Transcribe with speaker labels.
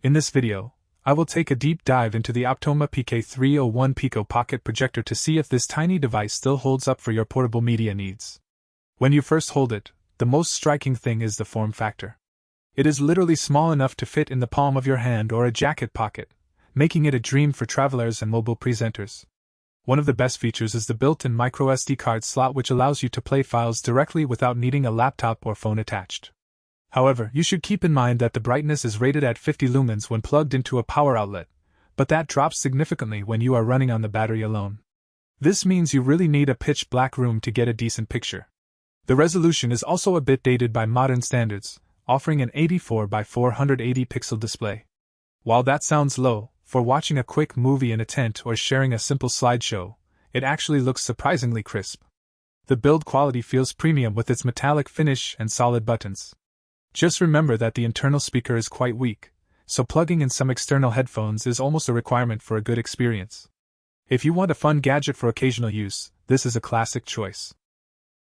Speaker 1: In this video, I will take a deep dive into the Optoma PK301 Pico Pocket Projector to see if this tiny device still holds up for your portable media needs. When you first hold it, the most striking thing is the form factor. It is literally small enough to fit in the palm of your hand or a jacket pocket, making it a dream for travelers and mobile presenters. One of the best features is the built-in microSD card slot, which allows you to play files directly without needing a laptop or phone attached. However, you should keep in mind that the brightness is rated at 50 lumens when plugged into a power outlet, but that drops significantly when you are running on the battery alone. This means you really need a pitch black room to get a decent picture. The resolution is also a bit dated by modern standards, offering an 84 by 480 pixel display. While that sounds low, for watching a quick movie in a tent or sharing a simple slideshow, it actually looks surprisingly crisp. The build quality feels premium with its metallic finish and solid buttons. Just remember that the internal speaker is quite weak, so plugging in some external headphones is almost a requirement for a good experience. If you want a fun gadget for occasional use, this is a classic choice.